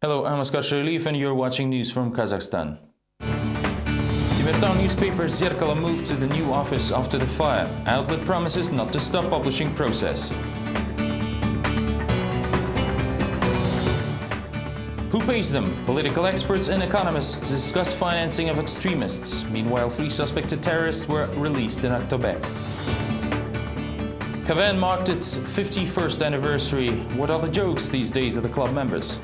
Hello, I'm Oskar Sherlief and you're watching news from Kazakhstan. Temirtau newspaper Zerkalo moved to the new office after the fire. Outlet promises not to stop publishing process. Who pays them? Political experts and economists discuss financing of extremists. Meanwhile, 3 suspected terrorists were released in October. Kazakhstan marked its 51st anniversary. What are the jokes these days of the club members?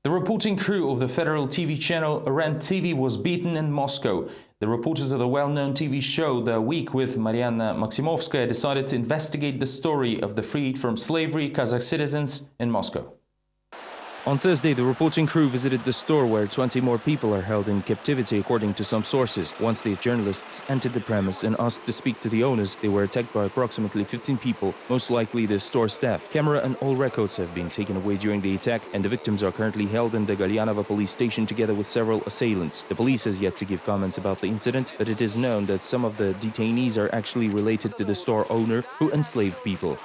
The reporting crew of the federal TV channel REN TV was beaten in Moscow. The reporters of the well-known TV show The Week with Marianna Maximovskaya decided to investigate the story of the freed from slavery Kazakh citizens in Moscow. On Thursday, the reporting crew visited the store where 20 more people are held in captivity, according to some sources. Once the journalists entered the premise and asked to speak to the owners, they were attacked by approximately 15 people, most likely the store staff. Camera and all records have been taken away during the attack, and the victims are currently held in the Galyanova police station together with several assailants. The police has yet to give comments about the incident, but it is known that some of the detainees are actually related to the store owner who enslaved people.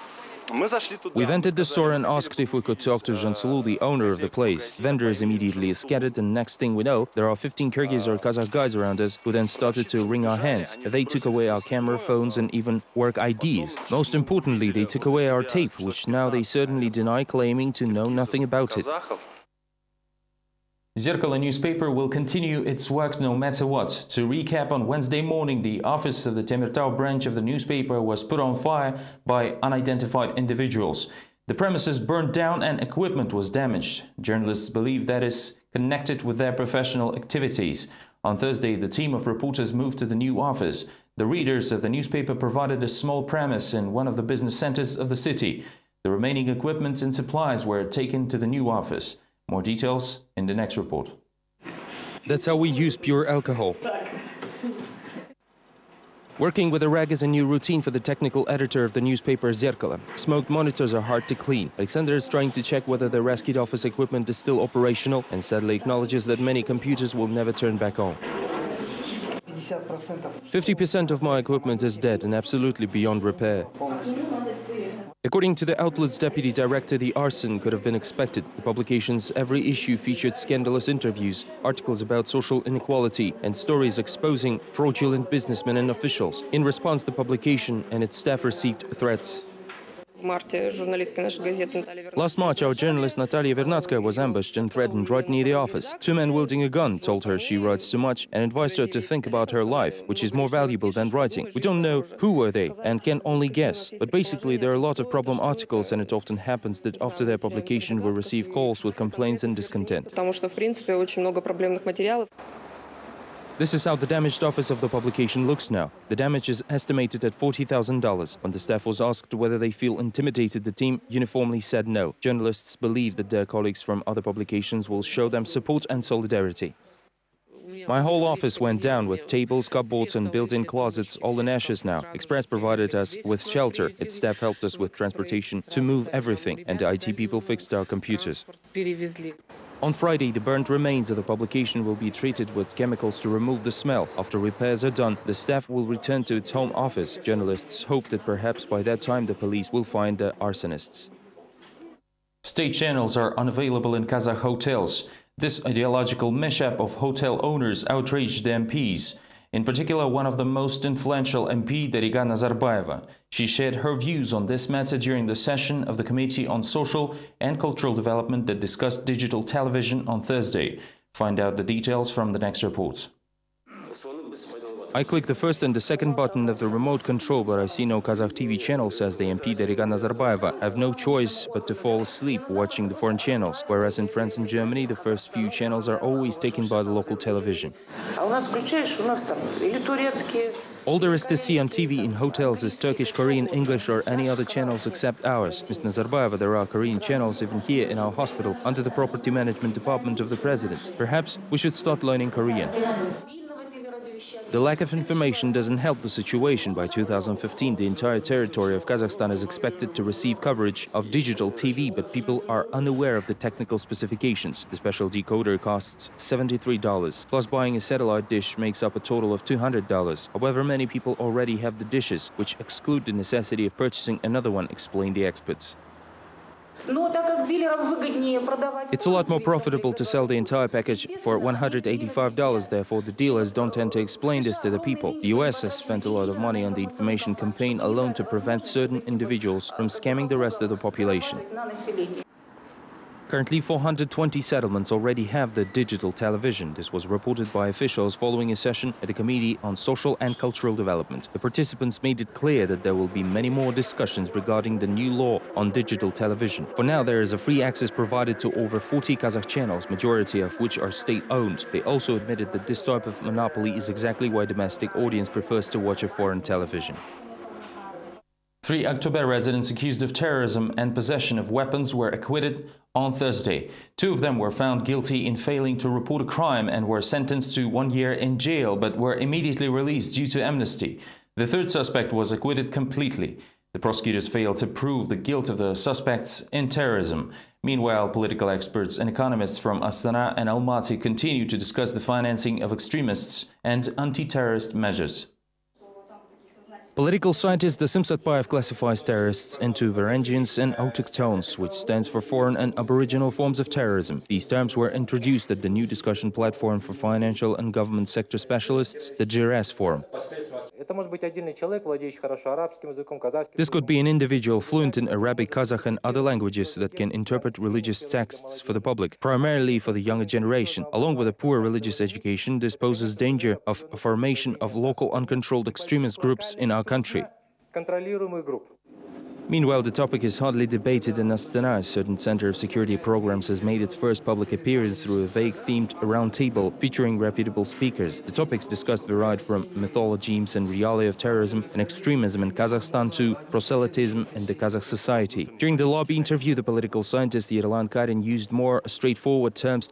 We've entered the store and asked if we could talk to Jansulu, the owner of the place. Vendors immediately scattered, and next thing we know, there are 15 Kyrgyz or Kazakh guys around us who then started to wring our hands. They took away our camera, phones and even work IDs. Most importantly, they took away our tape, which now they certainly deny, claiming to know nothing about it. Zerkalo newspaper will continue its work no matter what. To recap, on Wednesday morning, the office of the Temirtau branch of the newspaper was put on fire by unidentified individuals. The premises burned down and equipment was damaged. Journalists believe that is connected with their professional activities. On Thursday, the team of reporters moved to the new office. The readers of the newspaper provided a small premise in one of the business centers of the city. The remaining equipment and supplies were taken to the new office. More details in the next report. That's how we use pure alcohol. Working with a rag is a new routine for the technical editor of the newspaper Zerkalo. Smoked monitors are hard to clean. Alexander is trying to check whether the rescued office equipment is still operational and sadly acknowledges that many computers will never turn back on. 50% of my equipment is dead and absolutely beyond repair. According to the outlet's deputy director, the arson could have been expected. The publication's every issue featured scandalous interviews, articles about social inequality, and stories exposing fraudulent businessmen and officials. In response, the publication and its staff received threats. Last March, our journalist Natalia Vernatskaya was ambushed and threatened right near the office. 2 men wielding a gun told her she writes too much and advised her to think about her life, which is more valuable than writing. We don't know who were they and can only guess. But basically, there are a lot of problem articles, and it often happens that after their publication we receive calls with complaints and discontent. This is how the damaged office of the publication looks now. The damage is estimated at $40,000. When the staff was asked whether they feel intimidated, the team uniformly said no. Journalists believe that their colleagues from other publications will show them support and solidarity. My whole office went down with tables, cupboards and built-in closets all in ashes now. Express provided us with shelter. Its staff helped us with transportation to move everything, and the IT people fixed our computers. On Friday, the burnt remains of the publication will be treated with chemicals to remove the smell. After repairs are done, the staff will return to its home office. Journalists hope that perhaps by that time the police will find the arsonists. State channels are unavailable in Kazakh hotels. This ideological mishap of hotel owners outraged the MPs. In particular, one of the most influential MP, Dariga Nazarbayeva. She shared her views on this matter during the session of the Committee on Social and Cultural Development that discussed digital television on Thursday. Find out the details from the next report. I click the first and the second button of the remote control, but I see no Kazakh TV channel, says the MP Dariga Nazarbayeva. I have no choice but to fall asleep watching the foreign channels, whereas in France and Germany the first few channels are always taken by the local television. All there is to see on TV in hotels is Turkish, Korean, English or any other channels except ours. Ms. Nazarbayeva, there are Korean channels even here in our hospital under the property management department of the president. Perhaps we should start learning Korean. The lack of information doesn't help the situation. By 2015, the entire territory of Kazakhstan is expected to receive coverage of digital TV, but people are unaware of the technical specifications. The special decoder costs $73, plus buying a satellite dish makes up a total of $200. However, many people already have the dishes, which exclude the necessity of purchasing another one, explain the experts. It's a lot more profitable to sell the entire package for $185, therefore the dealers don't tend to explain this to the people. The US has spent a lot of money on the information campaign alone to prevent certain individuals from scamming the rest of the population. Currently, 420 settlements already have the digital television. This was reported by officials following a session at the Committee on Social and Cultural Development. The participants made it clear that there will be many more discussions regarding the new law on digital television. For now, there is a free access provided to over 40 Kazakh channels, majority of which are state-owned. They also admitted that this type of monopoly is exactly why domestic audience prefers to watch a foreign television. 3 October residents accused of terrorism and possession of weapons were acquitted on Thursday. 2 of them were found guilty in failing to report a crime and were sentenced to 1 year in jail, but were immediately released due to amnesty. The 3rd suspect was acquitted completely. The prosecutors failed to prove the guilt of the suspects in terrorism. Meanwhile, political experts and economists from Astana and Almaty continue to discuss the financing of extremists and anti-terrorist measures. Political scientist Dasim Satpayev classifies terrorists into Varangians and autochtones, which stands for foreign and aboriginal forms of terrorism. These terms were introduced at the new discussion platform for financial and government sector specialists, the GRS Forum. This could be an individual fluent in Arabic, Kazakh and other languages that can interpret religious texts for the public, primarily for the younger generation. Along with a poor religious education, this poses danger of formation of local uncontrolled extremist groups in our country. Meanwhile, the topic is hotly debated in Astana. A certain Center of Security Programs has made its first public appearance through a vague-themed roundtable featuring reputable speakers. The topics discussed varied from mythologies and reality of terrorism and extremism in Kazakhstan to proselytism in the Kazakh society. During the lobby interview, the political scientist Yerlan Karin used more straightforward terms.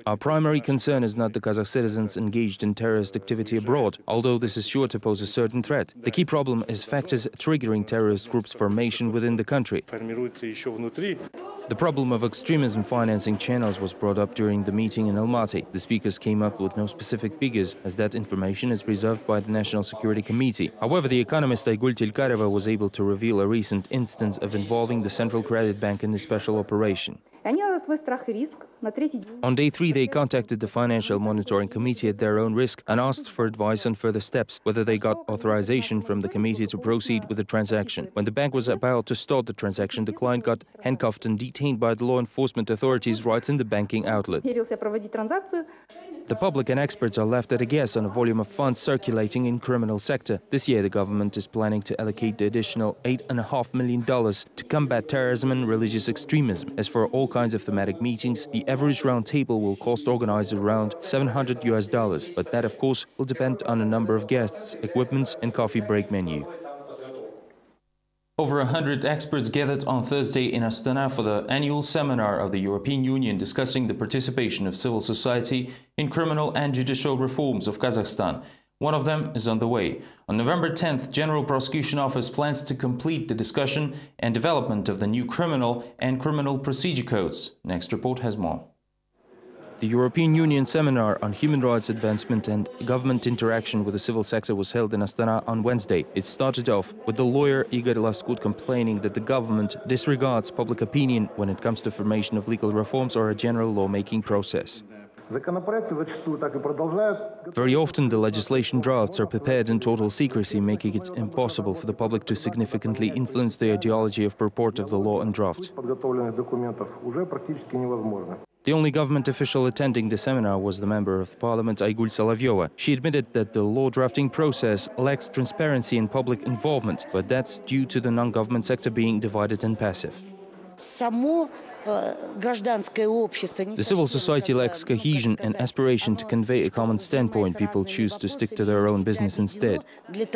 Our primary concern is not the Kazakh citizens engaged in terrorist activity abroad, although this is sure to pose a certain threat. The key problem is factors triggering terrorist groups' formation within the country. The problem of extremism financing channels was brought up during the meeting in Almaty. The speakers came up with no specific figures, as that information is reserved by the National Security Committee. However, the economist Aygul Tilkareva was able to reveal a recent instance of involving the Central Credit Bank in the special operation. On day 3, they contacted the Financial Monitoring Committee at their own risk and asked for advice on further steps, whether they got authorization from the committee to proceed with the transaction. When the bank was about to start the transaction, the client got handcuffed and detained by the law enforcement authorities right in the banking outlet. The public and experts are left at a guess on a volume of funds circulating in criminal sector. This year, the government is planning to allocate the additional $8.5 million to combat terrorism and religious extremism. As for all kinds of thematic meetings, the average round table will cost organizers around $700, but that, of course, will depend on a number of guests, equipment and coffee break menu. Over 100 experts gathered on Thursday in Astana for the annual seminar of the European Union discussing the participation of civil society in criminal and judicial reforms of Kazakhstan. One of them is on the way. On November 10th, General Prosecution Office plans to complete the discussion and development of the new criminal and criminal procedure codes. Next report has more. The European Union seminar on human rights advancement and government interaction with the civil sector was held in Astana on Wednesday. It started off with the lawyer Igor Laskut complaining that the government disregards public opinion when it comes to formation of legal reforms or a general lawmaking process. Very often the legislation drafts are prepared in total secrecy, making it impossible for the public to significantly influence the ideology of purport of the law and draft. The only government official attending the seminar was the member of parliament Aygul Solovyova. She admitted that the law drafting process lacks transparency and public involvement, but that's due to the non-government sector being divided and passive. The civil society lacks cohesion and aspiration to convey a common standpoint. People choose to stick to their own business instead. The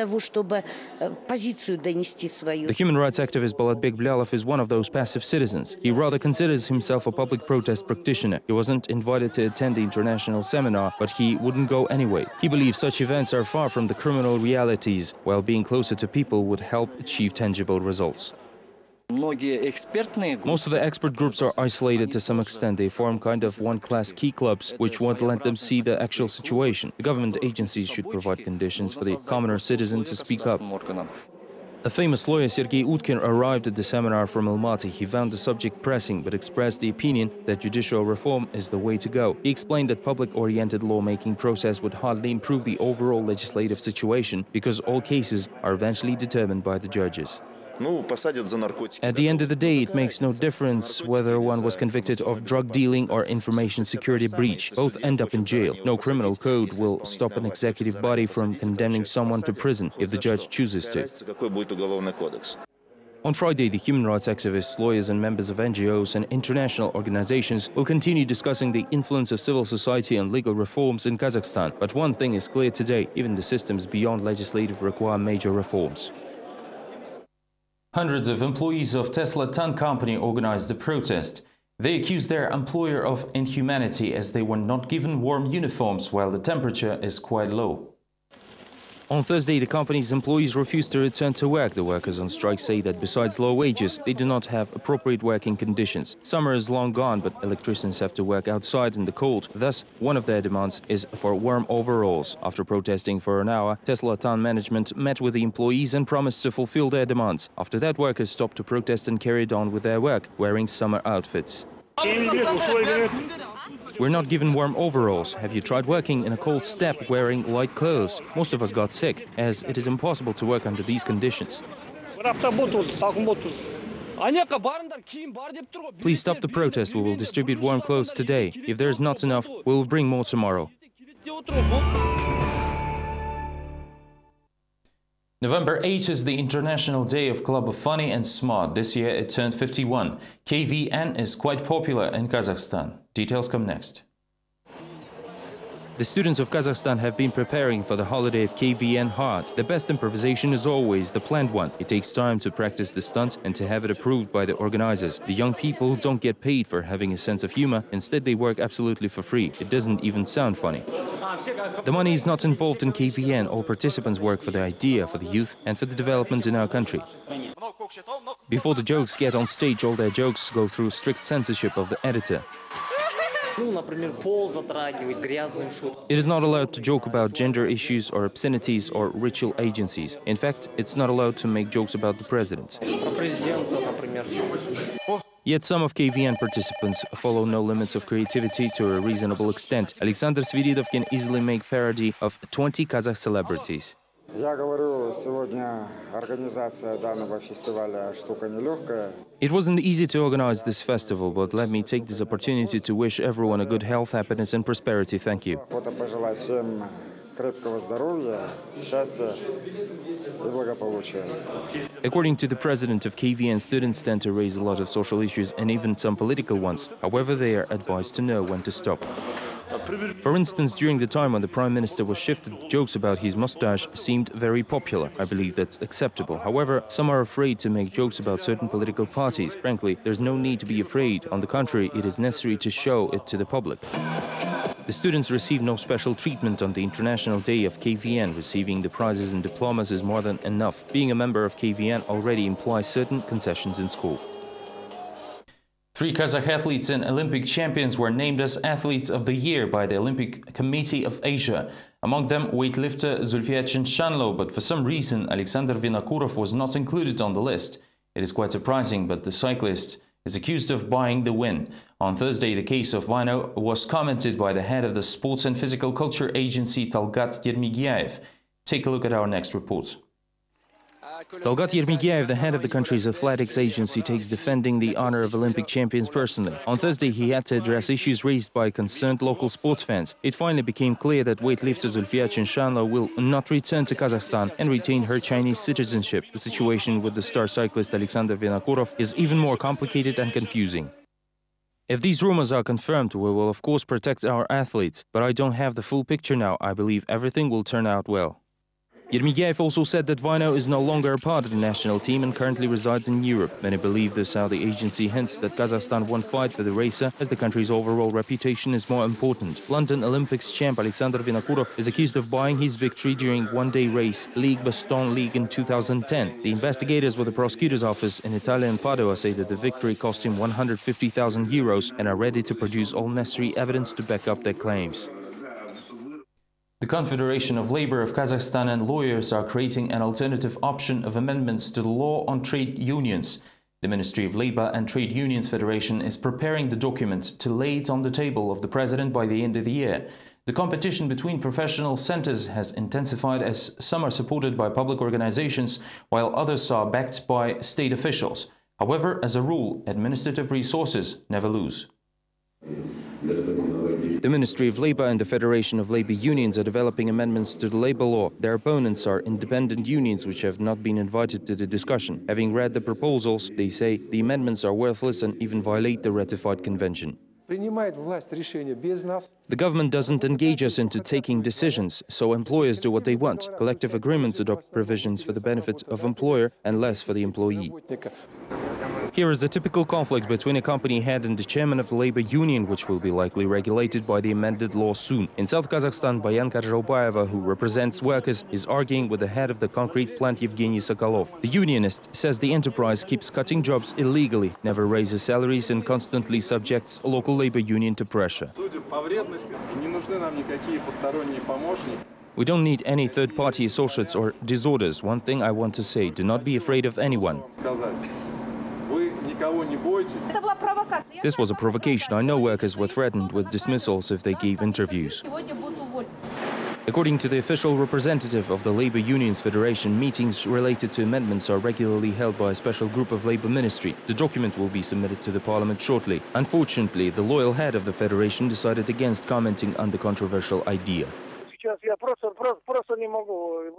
human rights activist Balatbek Blyalov is one of those passive citizens. He rather considers himself a public protest practitioner. He wasn't invited to attend the international seminar, but he wouldn't go anyway. He believes such events are far from the criminal realities, while being closer to people would help achieve tangible results. Most of the expert groups are isolated to some extent. They form kind of one-class key clubs, which won't let them see the actual situation. The government agencies should provide conditions for the commoner citizen to speak up. A famous lawyer, Sergei Utkin, arrived at the seminar from Almaty. He found the subject pressing, but expressed the opinion that judicial reform is the way to go. He explained that public-oriented lawmaking process would hardly improve the overall legislative situation, because all cases are eventually determined by the judges. At the end of the day, it makes no difference whether one was convicted of drug dealing or information security breach. Both end up in jail. No criminal code will stop an executive body from condemning someone to prison if the judge chooses to. On Friday, the human rights activists, lawyers and members of NGOs and international organizations will continue discussing the influence of civil society on legal reforms in Kazakhstan. But one thing is clear today: even the systems beyond legislative require major reforms. Hundreds of employees of Tesla Ton company organized a protest. They accused their employer of inhumanity as they were not given warm uniforms while the temperature is quite low. On Thursday, the company's employees refused to return to work. The workers on strike say that besides low wages, they do not have appropriate working conditions. Summer is long gone, but electricians have to work outside in the cold. Thus, one of their demands is for warm overalls. After protesting for an hour, Tesla Ton management met with the employees and promised to fulfill their demands. After that, workers stopped to protest and carried on with their work, wearing summer outfits. We're not given warm overalls. Have you tried working in a cold steppe wearing light clothes? Most of us got sick, as it is impossible to work under these conditions. Please stop the protest. We will distribute warm clothes today. If there's not enough, we will bring more tomorrow. November 8 is the International Day of Club of Funny and Smart. This year it turned 51. KVN is quite popular in Kazakhstan. Details come next. The students of Kazakhstan have been preparing for the holiday of KVN hard. The best improvisation is always the planned one. It takes time to practice the stunt and to have it approved by the organizers. The young people don't get paid for having a sense of humor. Instead, they work absolutely for free. It doesn't even sound funny. The money is not involved in KVN. All participants work for the idea, for the youth, and for the development in our country. Before the jokes get on stage, all their jokes go through strict censorship of the editor. It is not allowed to joke about gender issues or obscenities or ritual agencies. In fact, it's not allowed to make jokes about the president. Yet some of KVN participants follow no limits of creativity to a reasonable extent. Alexander Sviridov can easily make parody of 20 Kazakh celebrities. It wasn't easy to organize this festival, but let me take this opportunity to wish everyone a good health, happiness and prosperity. Thank you. According to the president of KVN, students tend to raise a lot of social issues and even some political ones. However, they are advised to know when to stop. For instance, during the time when the Prime Minister was shifted, jokes about his mustache seemed very popular. I believe that's acceptable. However, some are afraid to make jokes about certain political parties. Frankly, there's no need to be afraid. On the contrary, it is necessary to show it to the public. The students receive no special treatment on the International Day of KVN. Receiving the prizes and diplomas is more than enough. Being a member of KVN already implies certain concessions in school. 3 Kazakh athletes and Olympic champions were named as Athletes of the Year by the Olympic Committee of Asia. Among them, weightlifter Zulfiya Chinshanlo, but for some reason, Alexander Vinokurov was not included on the list. It is quite surprising, but the cyclist is accused of buying the win. On Thursday, the case of Vino was commented by the head of the Sports and Physical Culture Agency, Talgat Yermigiaev. Take a look at our next report. Talgat Yermigyaev, the head of the country's athletics agency, takes defending the honor of Olympic champions personally. On Thursday, he had to address issues raised by concerned local sports fans. It finally became clear that weightlifter Zulfiya Chinshanlo will not return to Kazakhstan and retain her Chinese citizenship. The situation with the star cyclist Alexander Vinokurov is even more complicated and confusing. If these rumors are confirmed, we will of course protect our athletes, but I don't have the full picture now. I believe everything will turn out well. Yermigyaev also said that Vino is no longer a part of the national team and currently resides in Europe. Many believe the Saudi agency hints that Kazakhstan won't fight for the racer as the country's overall reputation is more important. London Olympics champ Alexander Vinokurov is accused of buying his victory during one-day race Ligue Baston League in 2010. The investigators with the prosecutor's office in Italian Padua say that the victory cost him 150,000 euros and are ready to produce all necessary evidence to back up their claims. The Confederation of Labor of Kazakhstan and lawyers are creating an alternative option of amendments to the law on trade unions. The Ministry of Labor and Trade Unions Federation is preparing the document to lay it on the table of the president by the end of the year. The competition between professional centers has intensified as some are supported by public organizations while others are backed by state officials. However, as a rule, administrative resources never lose. The Ministry of Labor and the Federation of Labor Unions are developing amendments to the labor law. Their opponents are independent unions which have not been invited to the discussion. Having read the proposals, they say the amendments are worthless and even violate the ratified convention. The government doesn't engage us into taking decisions, so employers do what they want. Collective agreements adopt provisions for the benefit of employer and less for the employee. Here is a typical conflict between a company head and the chairman of the labor union, which will be likely regulated by the amended law soon. In South Kazakhstan, Bayan Karjaubayeva, who represents workers, is arguing with the head of the concrete plant Evgeny Sokolov. The unionist says the enterprise keeps cutting jobs illegally, never raises salaries and constantly subjects a local labor union to pressure. We don't need any third-party associates or disorders. One thing I want to say, do not be afraid of anyone. This was a provocation. I know workers were threatened with dismissals if they gave interviews. According to the official representative of the Labor Unions Federation, meetings related to amendments are regularly held by a special group of Labor Ministry. The document will be submitted to the parliament shortly. Unfortunately, the loyal head of the federation decided against commenting on the controversial idea.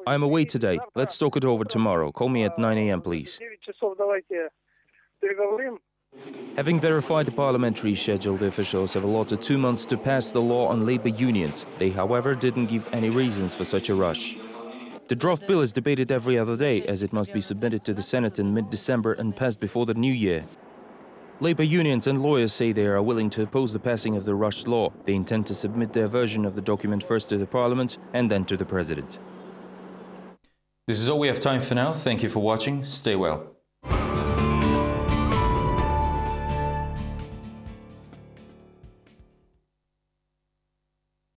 I'm away today. Let's talk it over tomorrow. Call me at 9 a.m., please. Having verified the parliamentary schedule, the officials have allotted 2 months to pass the law on labor unions. They, however, didn't give any reasons for such a rush. The draft bill is debated every other day, as it must be submitted to the Senate in mid-December and passed before the new year. Labor unions and lawyers say they are willing to oppose the passing of the rushed law. They intend to submit their version of the document first to the parliament and then to the president. This is all we have time for now. Thank you for watching. Stay well.